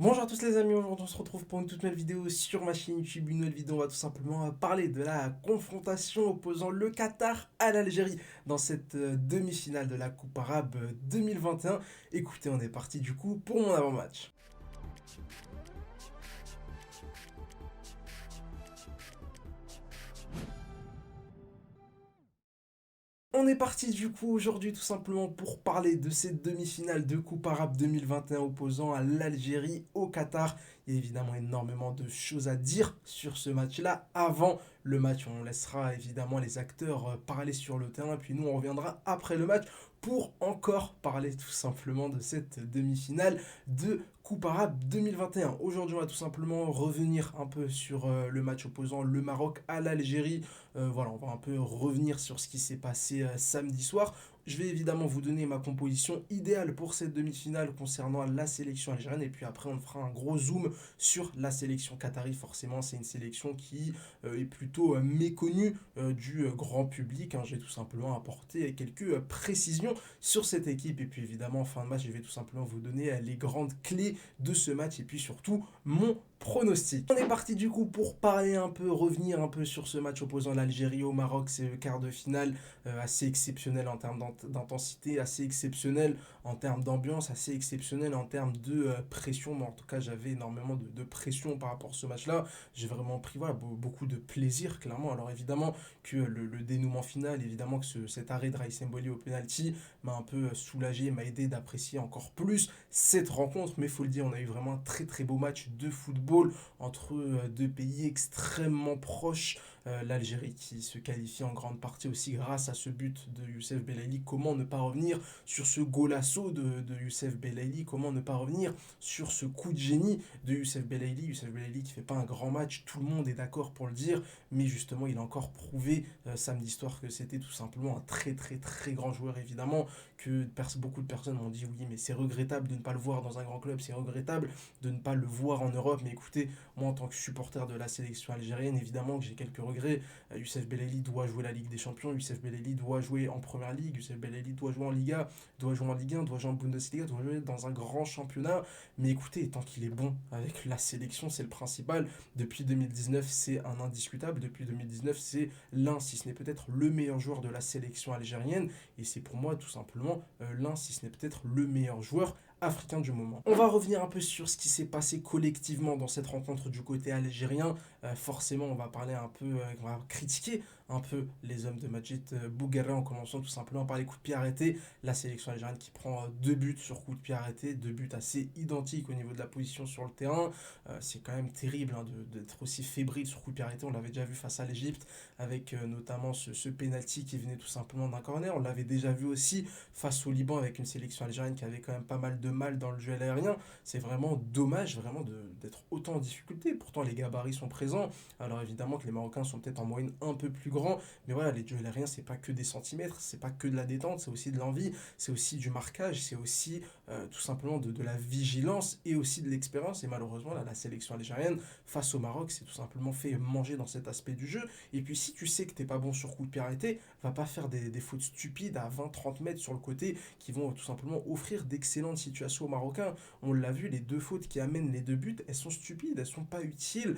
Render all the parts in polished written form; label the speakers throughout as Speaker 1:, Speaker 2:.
Speaker 1: Bonjour à tous les amis, aujourd'hui on se retrouve pour une toute nouvelle vidéo sur ma chaîne YouTube. Une nouvelle vidéo, on va tout simplement parler de la confrontation opposant le Qatar à l'Algérie dans cette demi-finale de la Coupe Arabe 2021. Écoutez, on est parti du coup pour mon avant-match. On est parti du coup aujourd'hui tout simplement pour parler de cette demi-finale de Coupe Arabe 2021 opposant à l'Algérie au Qatar. Il y a évidemment énormément de choses à dire sur ce match-là. Avant le match, on laissera évidemment les acteurs parler sur le terrain, puis nous on reviendra après le match pour encore parler tout simplement de cette demi-finale de Coupe Arabe 2021. Aujourd'hui, on va tout simplement revenir un peu sur le match opposant le Maroc à l'Algérie. Voilà, on va un peu revenir sur ce qui s'est passé samedi soir. Je vais évidemment vous donner ma composition idéale pour cette demi-finale concernant la sélection algérienne. Et puis après, on fera un gros zoom sur la sélection qatari. Forcément, c'est une sélection qui est plutôt méconnue du grand public, hein. Je vais tout simplement apporter quelques précisions sur cette équipe. Et puis évidemment, en fin de match, je vais tout simplement vous donner les grandes clés de ce match. Et puis surtout, mon pronostic. On est parti du coup pour parler un peu, revenir un peu sur ce match opposant l'Algérie au Maroc. C'est le quart de finale assez exceptionnel en termes d'intensité, assez exceptionnel en termes d'ambiance, assez exceptionnel en termes de pression. Moi, en tout cas, j'avais énormément de pression par rapport à ce match-là. J'ai vraiment pris voilà, beaucoup de plaisir, clairement. Alors évidemment que le dénouement final, évidemment que cet arrêt de Raïs Mboli au penalty m'a un peu soulagé, m'a aidé d'apprécier encore plus cette rencontre. Mais il faut le dire, on a eu vraiment un très très beau match de football entre deux pays extrêmement proches. L'Algérie qui se qualifie en grande partie aussi grâce à ce but de Youssef Belaïli. Comment ne pas revenir sur ce golasso de Youssef Belaïli? Comment ne pas revenir sur ce coup de génie de Youssef Belaïli? Youssef Belaïli qui fait pas un grand match, tout le monde est d'accord pour le dire, mais justement il a encore prouvé samedi soir que c'était tout simplement un très très très grand joueur. Évidemment que beaucoup de personnes m'ont dit oui mais c'est regrettable de ne pas le voir dans un grand club, c'est regrettable de ne pas le voir en Europe. Mais écoutez, moi en tant que supporter de la sélection algérienne, évidemment que j'ai quelques regrets. Youssef Belaïli doit jouer la Ligue des Champions, Youssef Belaïli doit jouer en Première Ligue, Youssef Belaïli doit jouer en Liga, doit jouer en Ligue 1, doit jouer en Bundesliga, doit jouer dans un grand championnat. Mais écoutez, tant qu'il est bon avec la sélection, c'est le principal. Depuis 2019, c'est un indiscutable. Depuis 2019, c'est l'un, si ce n'est peut-être le meilleur joueur de la sélection algérienne. Et c'est pour moi tout simplement l'un, si ce n'est peut-être le meilleur joueur africain du moment. On va revenir un peu sur ce qui s'est passé collectivement dans cette rencontre du côté algérien. Forcément, on va parler un peu, on va critiquer un peu les hommes de Majid Bouguerra en commençant tout simplement par les coups de pied arrêtés. La sélection algérienne qui prend deux buts sur coups de pied arrêtés, deux buts assez identiques au niveau de la position sur le terrain. C'est quand même terrible hein, d'être aussi fébrile sur coups de pied arrêtés. On l'avait déjà vu face à l'Égypte avec notamment ce penalty qui venait tout simplement d'un corner. On l'avait déjà vu aussi face au Liban avec une sélection algérienne qui avait quand même pas mal de mal dans le duel aérien. C'est vraiment dommage vraiment d'être autant en difficulté. Pourtant les gabarits sont présents. Alors évidemment que les Marocains sont peut-être en moyenne un peu plus grands, mais voilà, les duels aériens c'est pas que des centimètres, c'est pas que de la détente, c'est aussi de l'envie, c'est aussi du marquage, c'est aussi tout simplement de la vigilance et aussi de l'expérience. Et malheureusement là, la sélection algérienne face au Maroc c'est tout simplement fait manger dans cet aspect du jeu. Et puis si tu sais que t'es pas bon sur coup de pied arrêté, va pas faire des fautes stupides à 20-30 mètres sur le côté qui vont tout simplement offrir d'excellentes situations aux Marocains. On l'a vu, les deux fautes qui amènent les deux buts, elles sont stupides, elles sont pas utiles.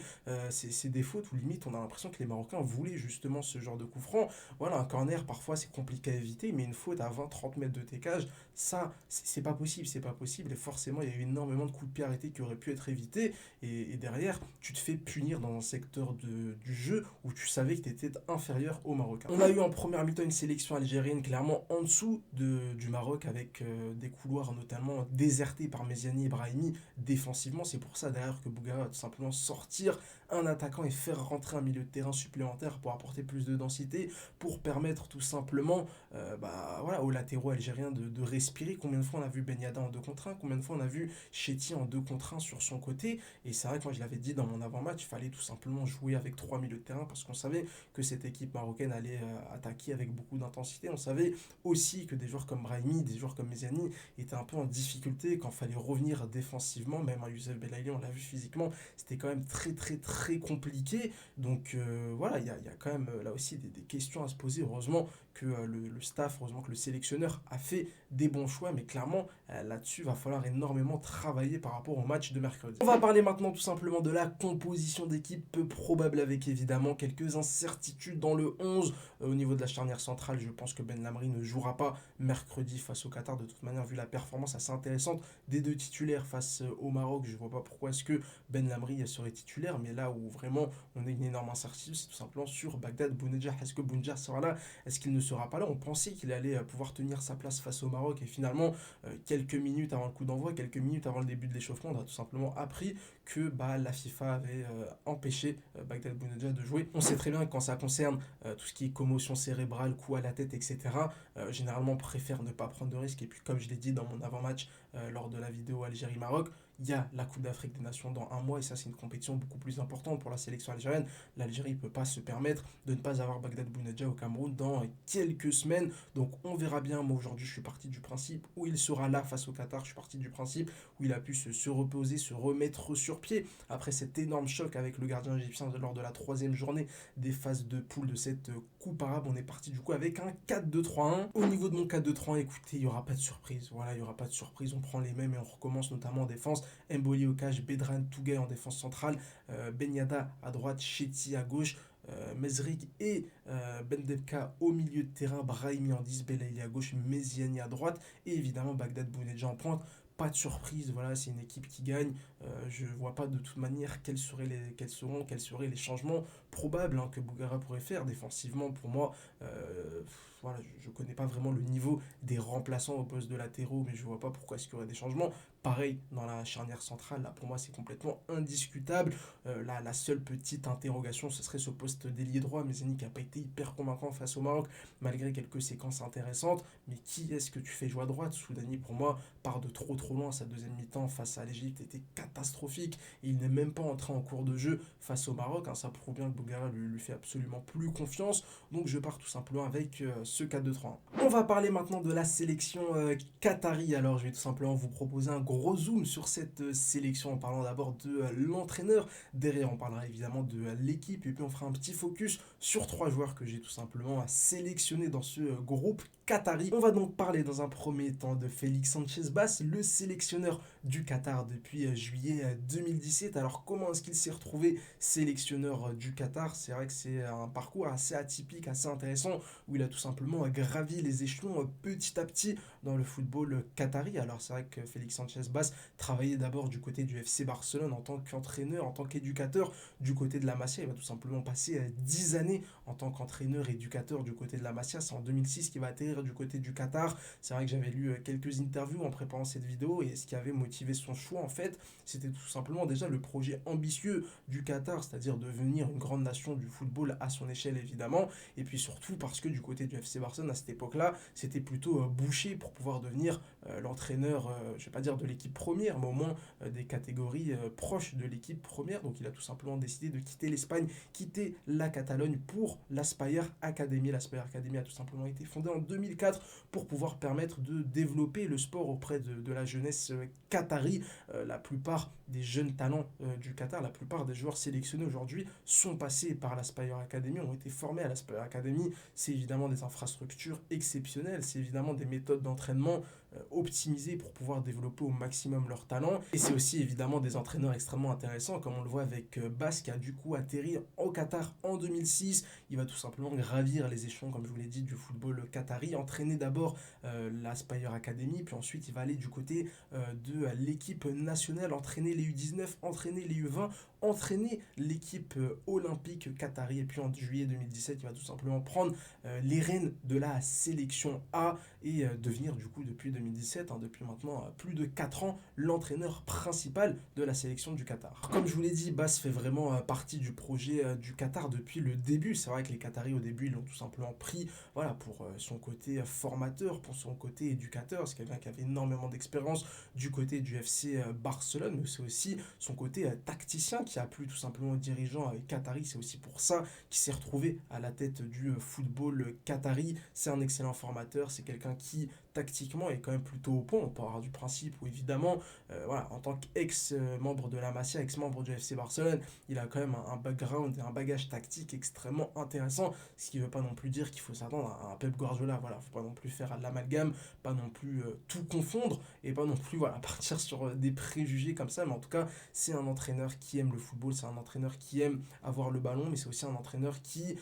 Speaker 1: C'est des fautes où limite on a l'impression que les Marocains voulaient justement ce genre de coup franc. Voilà, un corner parfois c'est compliqué à éviter, mais une faute à 20-30 mètres de tes cages, ça c'est pas possible, c'est pas possible. Et forcément il y a eu énormément de coups de pied arrêtés qui auraient pu être évités. Et derrière, tu te fais punir dans un secteur du jeu où tu savais que tu étais inférieur aux Marocains. On a eu en première mi-temps une sélection algérienne clairement en dessous du Maroc avec des couloirs notamment désertés par Méziani et Brahimi défensivement. C'est pour ça d'ailleurs que Bougara va tout simplement sortir un attaquant et faire rentrer un milieu de terrain supplémentaire pour apporter plus de densité, pour permettre tout simplement voilà, aux latéraux algériens de respirer. Combien de fois on a vu Ben Yedda en 2 contre 1, combien de fois on a vu Chetty en 2 contre 1 sur son côté. Et c'est vrai que moi je l'avais dit dans mon avant-match, il fallait tout simplement jouer avec 3 milieux de terrain parce qu'on savait que cette équipe marocaine allait attaquer avec beaucoup d'intensité. On savait aussi que des joueurs comme Brahimi, des joueurs comme Meziani étaient un peu en difficulté quand il fallait revenir défensivement. Même un Youssef Belaïli, on l'a vu physiquement, c'était quand même très très très compliqué. Donc voilà, il y a quand même là aussi des questions à se poser. Heureusement que le staff, heureusement que le sélectionneur a fait des bons choix, mais clairement, là-dessus, va falloir énormément travailler par rapport au match de mercredi. On va parler maintenant tout simplement de la composition d'équipe peu probable, avec évidemment quelques incertitudes dans le 11. Au niveau de la charnière centrale, je pense que Ben Lamri ne jouera pas mercredi face au Qatar. De toute manière, vu la performance assez intéressante des deux titulaires face au Maroc, je ne vois pas pourquoi est-ce que Ben Lamri serait titulaire. Mais là où vraiment on a une énorme incertitude, c'est tout simplement sur Bagdad Bounedjah. Est-ce que Bounedjah sera là? Est-ce qu'il ne sera pas là? On pensait qu'il allait pouvoir tenir sa place face au Maroc, et finalement, quelques minutes avant le coup d'envoi, quelques minutes avant le début de l'échauffement, on a tout simplement appris que la FIFA avait empêché Bagdad Bounedjah de jouer. On sait très bien que quand ça concerne tout ce qui est commotion cérébrale, coup à la tête, etc., généralement on préfère ne pas prendre de risques. Et puis comme je l'ai dit dans mon avant-match lors de la vidéo Algérie-Maroc, il y a la Coupe d'Afrique des Nations dans un mois, et ça c'est une compétition beaucoup plus importante pour la sélection algérienne. L'Algérie ne peut pas se permettre de ne pas avoir Bagdad Bounedjah au Cameroun dans quelques semaines. Donc on verra bien. Moi aujourd'hui je suis parti du principe où il sera là face au Qatar. Je suis parti du principe où il a pu se reposer, se remettre sur pied après cet énorme choc avec le gardien égyptien lors de la 3e journée des phases de poule de cette Coupe arabe. On est parti du coup avec un 4-2-3-1. Au niveau de mon 4-2-3-1, écoutez, il n'y aura pas de surprise. Voilà, il n'y aura pas de surprise. On prend les mêmes et on recommence notamment en défense. Mboli au cage, Bedran Touguay en défense centrale, Ben Yedda à droite, Chetty à gauche, Mezrig et Bendebka au milieu de terrain, Brahimi en 10, Belaïli à gauche, Meziani à droite, et évidemment Bagdad Bounedjah en pointe. Pas de surprise, voilà, c'est une équipe qui gagne. Je ne vois pas de toute manière quels seraient les changements probables que Bougara pourrait faire défensivement. Pour moi, voilà, je ne connais pas vraiment le niveau des remplaçants au poste de latéraux, mais je ne vois pas pourquoi est-ce qu'il y aurait des changements. Pareil, dans la charnière centrale, là pour moi c'est complètement indiscutable. Là, la seule petite interrogation, ce serait ce poste d'ailier droit. Mezzani qui n'a pas été hyper convaincant face au Maroc, malgré quelques séquences intéressantes. Mais qui est-ce que tu fais jouer à droite? Soudani, pour moi, part de trop loin. Sa deuxième mi-temps face à l'Égypte était catastrophique. Et il n'est même pas entré en cours de jeu face au Maroc. Ça prouve bien que Bougara lui fait absolument plus confiance. Donc je pars tout simplement avec ce 4-2-3-1. On va parler maintenant de la sélection qatari. Alors je vais tout simplement vous proposer un gros zoom sur cette sélection en parlant d'abord de l'entraîneur. Derrière, on parlera évidemment de l'équipe, et puis on fera un petit focus sur 3 joueurs que j'ai tout simplement sélectionnés dans ce groupe qatari. On va donc parler dans un premier temps de Félix Sanchez-Bass, le sélectionneur du Qatar depuis juillet 2017. Alors comment est-ce qu'il s'est retrouvé sélectionneur du Qatar? C'est vrai que c'est un parcours assez atypique, assez intéressant, où il a tout simplement gravi les échelons petit à petit dans le football qatari. Alors c'est vrai que Félix Sanchez-Bass travaillait d'abord du côté du FC Barcelone en tant qu'entraîneur, en tant qu'éducateur du côté de la Masia. Il va tout simplement passer 10 années en tant qu'entraîneur éducateur du côté de la Masia. C'est en 2006 qu'il va atterrir du côté du Qatar. C'est vrai que j'avais lu quelques interviews en préparant cette vidéo, et ce qui avait motivé son choix en fait, c'était tout simplement déjà le projet ambitieux du Qatar, c'est-à-dire devenir une grande nation du football à son échelle évidemment, et puis surtout parce que du côté du FC Barcelone à cette époque-là, c'était plutôt bouché pour pouvoir devenir l'entraîneur, je ne vais pas dire de l'équipe première, mais au moins des catégories proches de l'équipe première. Donc il a tout simplement décidé de quitter l'Espagne, quitter la Catalogne pour l'Aspire Academy. L'Aspire Academy a tout simplement été fondée en 2004 pour pouvoir permettre de développer le sport auprès de la jeunesse qatari. La plupart des jeunes talents du Qatar, la plupart des joueurs sélectionnés aujourd'hui sont passés par l'Aspire Academy, ont été formés à l'Aspire Academy. C'est évidemment des infrastructures exceptionnelles, c'est évidemment des méthodes d'entraînement optimisées pour pouvoir développer au maximum leur talent. Et c'est aussi évidemment des entraîneurs extrêmement intéressants, comme on le voit avec Bass qui a du coup atterri au Qatar en 2006. Il va tout simplement gravir les échelons, comme je vous l'ai dit, du football qatari, entraîner d'abord l'Aspire Academy, puis ensuite il va aller du côté de l'équipe nationale, entraîner les U19, entraîner les U20, entraîner l'équipe olympique qatari, et puis en juillet 2017 il va tout simplement prendre les rênes de la sélection A et devenir du coup depuis 2017, depuis maintenant plus de 4 ans, l'entraîneur principal de la sélection du Qatar. Comme je vous l'ai dit, Bass fait vraiment partie du projet du Qatar depuis le début. C'est vrai que les Qataris au début ils l'ont tout simplement pris, voilà, pour son côté formateur, pour son côté éducateur. C'est quelqu'un qui avait énormément d'expérience du côté du FC Barcelone, mais c'est aussi son côté tacticien qui a plu tout simplement aux dirigeants qataris. C'est aussi pour ça qu'il s'est retrouvé à la tête du football qatari. C'est un excellent formateur, c'est quelqu'un qui tactiquement est quand même plutôt au point. On part du principe où évidemment, voilà, en tant qu'ex-membre de la Masia, ex-membre du FC Barcelone, il a quand même un background et un bagage tactique extrêmement intéressant, ce qui ne veut pas non plus dire qu'il faut s'attendre à un Pep Guardiola. Voilà, faut pas non plus faire l'amalgame, pas non plus tout confondre et pas non plus voilà, partir sur des préjugés comme ça. Mais en tout cas, c'est un entraîneur qui aime le football, c'est un entraîneur qui aime avoir le ballon, mais c'est aussi un entraîneur qui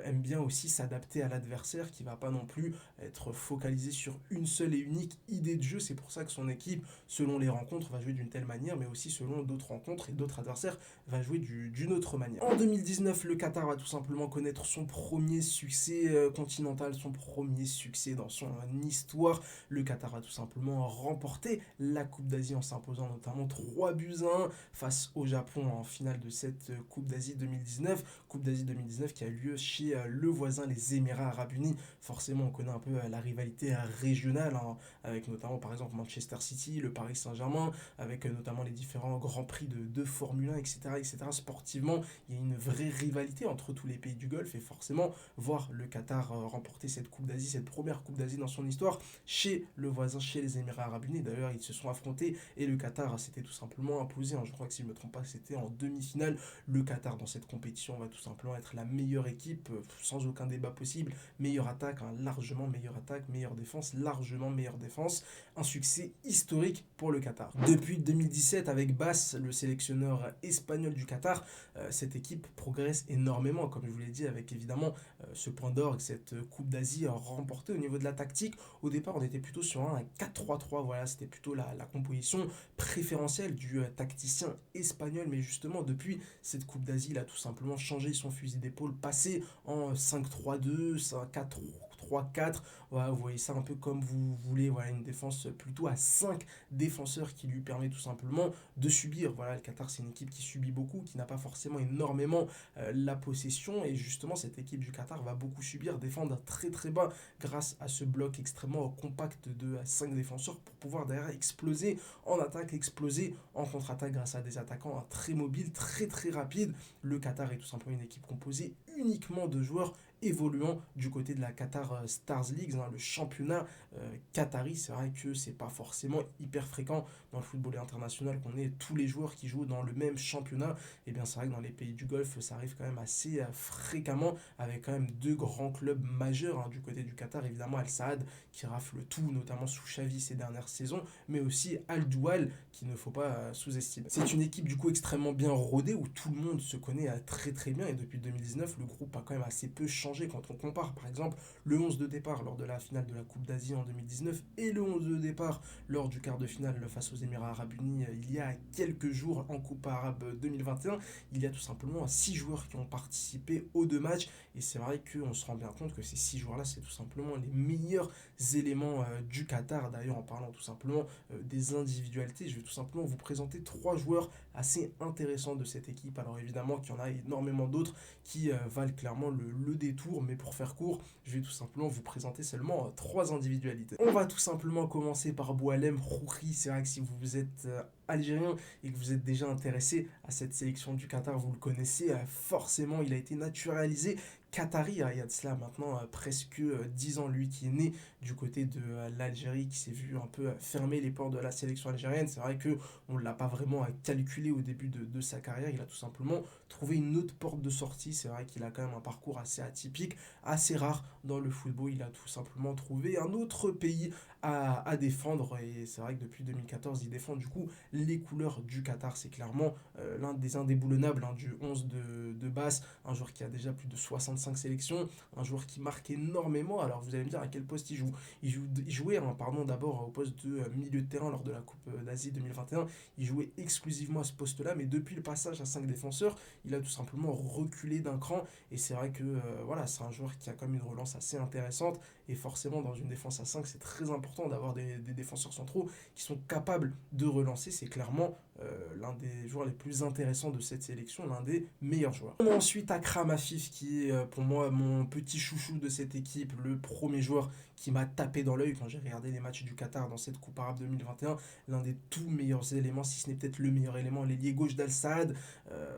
Speaker 1: aime bien aussi s'adapter à l'adversaire, qui va pas non plus être focalisé sur une seule et unique idée de jeu. C'est pour ça que son équipe, selon les rencontres, va jouer d'une telle manière, mais aussi selon d'autres rencontres et d'autres adversaires, va jouer d'une autre manière. En 2019, le Qatar va tout simplement connaître son premier succès continental, son premier succès dans son histoire. Le Qatar va tout simplement remporter la Coupe d'Asie en s'imposant notamment 3 buts à 1 face au Japon en finale de cette Coupe d'Asie 2019. Coupe d'Asie 2019 qui a eu lieu chez le voisin, les Émirats Arabes Unis. Forcément, on connaît un peu la rivalité régionale, hein, avec notamment par exemple Manchester City, le Paris Saint-Germain, avec notamment les différents grands prix de Formule 1, etc., etc. Sportivement, il y a une vraie rivalité entre tous les pays du Golfe et forcément, voir le Qatar remporter cette Coupe d'Asie, cette première Coupe d'Asie dans son histoire, chez le voisin, chez les Émirats Arabes Unis. D'ailleurs, ils se sont affrontés et le Qatar s'était tout simplement imposé, hein. Je crois que si je ne me trompe pas, c'était en demi-finale. Le Qatar dans cette compétition va tout simplement être la meilleure équipe, sans aucun débat possible. Meilleure attaque, hein, largement meilleure attaque, meilleure défense, largement meilleure défense. Un succès historique pour le Qatar. Depuis 2017, avec Bass, le sélectionneur espagnol du Qatar, cette équipe progresse énormément, comme je vous l'ai dit, avec évidemment ce point d'orgue, cette Coupe d'Asie remportée. Au niveau de la tactique, au départ, on était plutôt sur un 4-3-3, voilà, c'était plutôt la composition préférentielle du tacticien espagnol, mais justement, depuis cette Coupe d'Asie, il a tout simplement changé son fusil d'épaule, passé en 5-3-2, 4-3-4, voilà, vous voyez ça un peu comme vous voulez, voilà, une défense plutôt à 5 défenseurs qui lui permet tout simplement de subir. Voilà, le Qatar, c'est une équipe qui subit beaucoup, qui n'a pas forcément énormément la possession, et justement, cette équipe du Qatar va beaucoup subir, défendre très très bas grâce à ce bloc extrêmement compact de 5 défenseurs pour pouvoir derrière exploser en attaque, exploser en contre-attaque grâce à des attaquants très mobiles, très très rapides. Le Qatar est tout simplement une équipe composée uniquement de joueurs évoluant du côté de la Qatar Stars League, hein, le championnat qatari. C'est vrai que c'est pas forcément hyper fréquent dans le football international qu'on ait tous les joueurs qui jouent dans le même championnat. Et bien c'est vrai que dans les pays du Golfe, ça arrive quand même assez fréquemment, avec quand même deux grands clubs majeurs, hein, du côté du Qatar, évidemment Al Saad qui rafle tout, notamment sous Xavi ces dernières saisons, mais aussi Al Doual qu'il ne faut pas sous-estimer. C'est une équipe du coup extrêmement bien rodée où tout le monde se connaît très très bien, et depuis 2019 le groupe a quand même assez peu changé quand on compare par exemple le 11 de départ lors de la finale de la Coupe d'Asie en 2019 et le 11 de départ lors du quart de finale face aux Émirats Arabes Unis il y a quelques jours en Coupe Arabe 2021. Il y a tout simplement 6 joueurs qui ont participé aux deux matchs, et c'est vrai qu'on se rend bien compte que ces 6 joueurs-là, c'est tout simplement les meilleurs éléments du Qatar. D'ailleurs, en parlant tout simplement des individualités, je vais tout simplement vous présenter 3 joueurs assez intéressants de cette équipe. Alors évidemment qu'il y en a énormément d'autres qui valent clairement le détour, mais pour faire court, je vais tout simplement vous présenter seulement 3 individualités. On va tout simplement commencer par Boualem Khouri. C'est vrai que si vous êtes algérien et que vous êtes déjà intéressé à cette sélection du Qatar, vous le connaissez forcément, il a été naturalisé qatari, il y a de cela maintenant presque 10 ans, lui qui est né du côté de l'Algérie, qui s'est vu un peu fermer les portes de la sélection algérienne. C'est vrai qu'on ne l'a pas vraiment calculé au début de sa carrière, il a tout simplement trouvé une autre porte de sortie. C'est vrai qu'il a quand même un parcours assez atypique, assez rare dans le football. Il a tout simplement trouvé un autre pays à défendre, et c'est vrai que depuis 2014 il défend du coup les couleurs du Qatar. C'est clairement l'un des indéboulonnables, hein, du 11 de base, un joueur qui a déjà plus de 65 sélections, un joueur qui marque énormément. Alors vous allez me dire à quel poste il joue. Il jouait, hein, pardon, d'abord au poste de milieu de terrain lors de la Coupe d'Asie 2021. Il jouait exclusivement à ce poste-là, mais depuis le passage à 5 défenseurs, il a tout simplement reculé d'un cran, et c'est vrai que voilà, c'est un joueur qui a quand même une relance assez intéressante, et forcément dans une défense à 5, c'est très important d'avoir des défenseurs centraux qui sont capables de relancer. C'est clairement l'un des joueurs les plus intéressants de cette sélection, l'un des meilleurs joueurs. Ensuite, Akram Afif, qui est pour moi mon petit chouchou de cette équipe, le premier joueur qui m'a tapé dans l'œil quand j'ai regardé les matchs du Qatar dans cette Coupe arabe 2021. L'un des tout meilleurs éléments, si ce n'est peut-être le meilleur élément, l'ailier gauche d'Al Saad.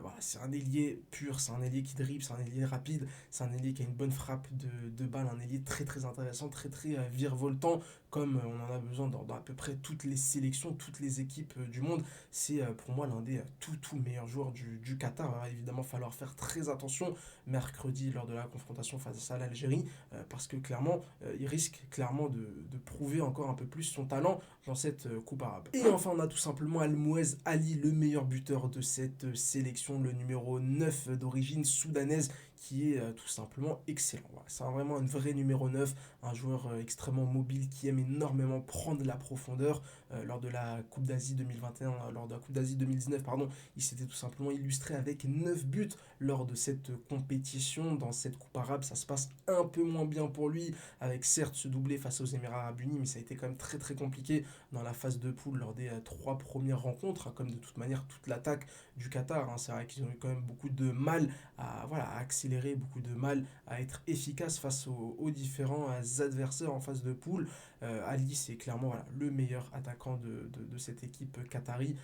Speaker 1: Voilà, c'est un ailier pur, c'est un ailier qui dribble, c'est un ailier rapide, c'est un ailier qui a une bonne frappe de balle, un ailier très très intéressant, très très virevoltant, comme on en a besoin dans à peu près toutes les sélections, toutes les équipes du monde. C'est pour moi l'un des tout meilleurs joueurs du Qatar. Il va évidemment falloir faire très attention mercredi lors de la confrontation face à l'Algérie, parce que clairement, il risque clairement de prouver encore un peu plus son talent dans cette Coupe arabe. Et enfin, on a tout simplement Al-Mouez Ali, le meilleur buteur de cette sélection, le numéro 9 d'origine soudanaise, qui est tout simplement excellent. Voilà, c'est vraiment un vrai numéro 9, un joueur extrêmement mobile qui aime énormément prendre la profondeur. Lors de la Coupe d'Asie 2021, lors de la Coupe d'Asie 2019, pardon, il s'était tout simplement illustré avec 9 buts lors de cette compétition. Dans cette Coupe arabe, ça se passe un peu moins bien pour lui, avec certes ce doublé face aux Émirats arabes unis, mais ça a été quand même très très compliqué dans la phase de poule lors des 3 premières rencontres, hein, comme de toute manière toute l'attaque du Qatar. Hein. C'est vrai qu'ils ont eu quand même beaucoup de mal à accélérer, beaucoup de mal à être efficace face aux différents adversaires en phase de poule. Ali, c'est clairement voilà, le meilleur attaquant de cette équipe qatari.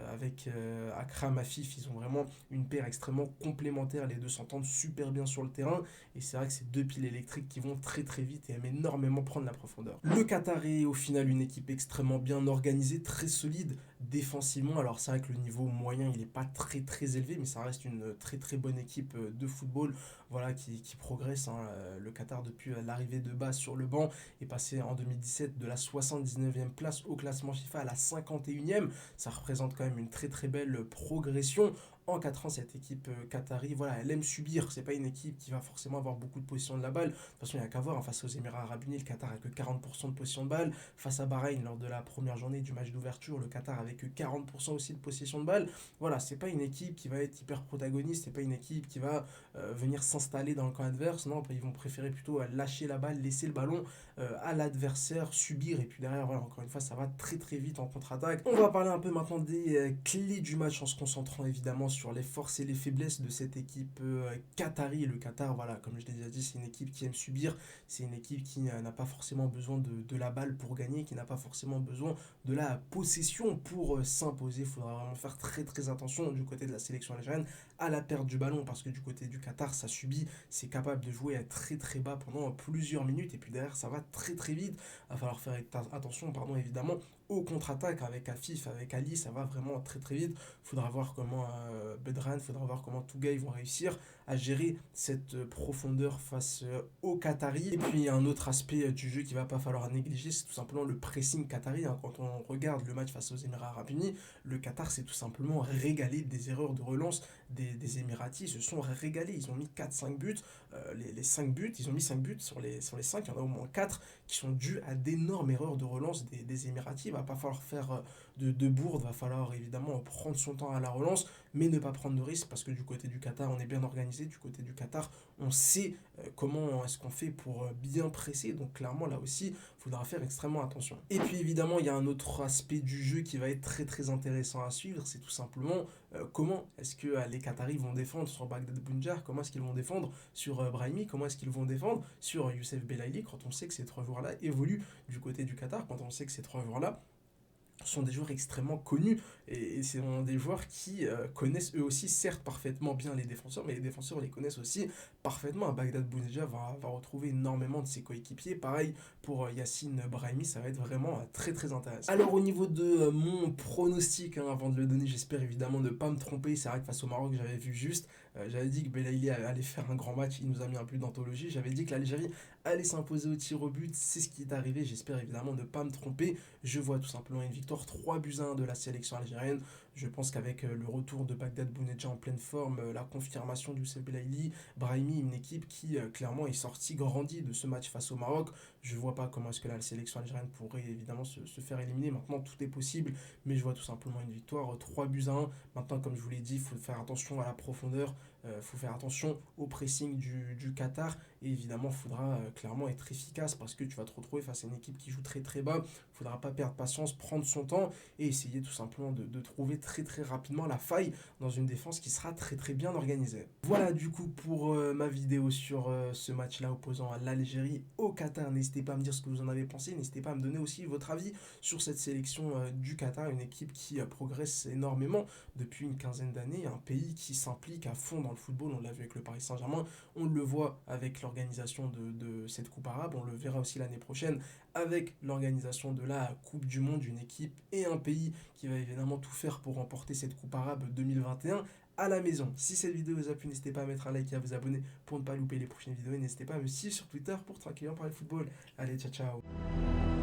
Speaker 1: Avec Akram Afif, ils ont vraiment une paire extrêmement complémentaire. Les deux s'entendent super bien sur le terrain. Et c'est vrai que c'est deux piles électriques qui vont très très vite et aiment énormément prendre la profondeur. Le Qatar est au final une équipe extrêmement bien organisée, très solide défensivement. Alors c'est vrai que le niveau moyen, il n'est pas très très élevé, mais ça reste une très très bonne équipe de football, voilà, qui progresse. Hein. Le Qatar, depuis l'arrivée de base sur le banc, est passé en 2017 de la 79e place au classement FIFA à la 51e. Ça représente quand même une très très belle progression. En 4 ans, cette équipe qatari, voilà, elle aime subir. C'est pas une équipe qui va forcément avoir beaucoup de possession de la balle. De toute façon, il n'y a qu'à voir. Hein, face aux Émirats arabes unis, le Qatar a que 40% de possession de balle. Face à Bahreïn, lors de la première journée du match d'ouverture, le Qatar avait que 40% aussi de possession de balle. Voilà, c'est pas une équipe qui va être hyper protagoniste. C'est pas une équipe qui va venir s'installer dans le camp adverse. Non, ils vont préférer plutôt lâcher la balle, laisser le ballon à l'adversaire, subir. Et puis derrière, voilà, encore une fois, ça va très très vite en contre-attaque. On va parler un peu maintenant des clés du match en se concentrant évidemment sur les forces et les faiblesses de cette équipe qatari. Le Qatar, voilà, comme je l'ai déjà dit, c'est une équipe qui aime subir, c'est une équipe qui n'a pas forcément besoin de la balle pour gagner, qui n'a pas forcément besoin de la possession pour s'imposer. Il faudra vraiment faire très très attention du côté de la sélection algérienne à la perte du ballon, parce que du côté du Qatar, ça subit, c'est capable de jouer à très très bas pendant plusieurs minutes, et puis derrière, ça va très très vite. Il va falloir faire attention, pardon, évidemment, aux contre-attaques avec Afif, avec Ali, ça va vraiment très très vite. Faudra voir comment Bedran, faudra voir comment Tougaï vont réussir à gérer cette profondeur face aux Qataris. Et puis un autre aspect du jeu qu'il va pas falloir négliger, c'est tout simplement le pressing qatari. Hein. Quand on regarde le match face aux Émirats arabes unis, le Qatar s'est tout simplement régalé des erreurs de relance des Émiratis. Ils se sont régalés, ils ont mis 4-5 buts. Les 5 buts, ils ont mis 5 buts sur les 5, il y en a au moins 4 qui sont dus à d'énormes erreurs de relance des Émiratis. Il va pas falloir faire de bourde, va falloir évidemment prendre son temps à la relance, mais ne pas prendre de risques, parce que du côté du Qatar, on est bien organisé, du côté du Qatar, on sait comment est-ce qu'on fait pour bien presser, donc clairement là aussi, il faudra faire extrêmement attention. Et puis évidemment, il y a un autre aspect du jeu qui va être très très intéressant à suivre, c'est tout simplement comment est-ce que les Qataris vont défendre sur Bagdad Bounjar, comment est-ce qu'ils vont défendre sur Brahimi, comment est-ce qu'ils vont défendre sur Youssef Belaïli, quand on sait que ces 3 joueurs-là évoluent du côté du Qatar, quand on sait que ces 3 joueurs-là sont des joueurs extrêmement connus, et c'est des joueurs qui connaissent eux aussi certes parfaitement bien les défenseurs, mais les défenseurs les connaissent aussi parfaitement. Bagdad Bounedjah va retrouver énormément de ses coéquipiers, pareil pour Yacine Brahimi, ça va être vraiment très très intéressant. Alors au niveau de mon pronostic, hein, avant de le donner, j'espère évidemment ne pas me tromper. C'est vrai que face au Maroc j'avais vu juste, j'avais dit que Belaïli allait faire un grand match, il nous a mis un but d'anthologie, j'avais dit que l'Algérie allait s'imposer au tir au but, c'est ce qui est arrivé, j'espère évidemment ne pas me tromper. Je vois tout simplement une victoire 3-1 de la sélection algérienne. Je pense qu'avec le retour de Bagdad Bounedjah en pleine forme, la confirmation du Youssef Belaïli, Brahimi, une équipe qui clairement est sortie grandie de ce match face au Maroc. Je ne vois pas comment est-ce que la sélection algérienne pourrait évidemment se faire éliminer. Maintenant, tout est possible, mais je vois tout simplement une victoire 3-1. Maintenant, comme je vous l'ai dit, il faut faire attention à la profondeur, il faut faire attention au pressing du Qatar, et évidemment, il faudra clairement être efficace, parce que tu vas te retrouver face à une équipe qui joue très très bas. Il ne faudra pas perdre patience, prendre son temps et essayer tout simplement de trouver très très rapidement la faille dans une défense qui sera très très bien organisée. Voilà du coup pour ma vidéo sur ce match-là opposant à l'Algérie au Qatar. N'hésitez pas à me dire ce que vous en avez pensé, n'hésitez pas à me donner aussi votre avis sur cette sélection du Qatar, une équipe qui progresse énormément depuis une quinzaine d'années, un pays qui s'implique à fond dans le football, on l'a vu avec le Paris Saint-Germain, on le voit avec l'organisation de cette Coupe arabe, on le verra aussi l'année prochaine avec l'organisation de la Coupe du Monde, une équipe et un pays qui va évidemment tout faire pour remporter cette Coupe arabe 2021 à la maison. Si cette vidéo vous a plu, n'hésitez pas à mettre un like et à vous abonner pour ne pas louper les prochaines vidéos. Et n'hésitez pas à me suivre sur Twitter pour tranquillement parler football. Allez, ciao ciao.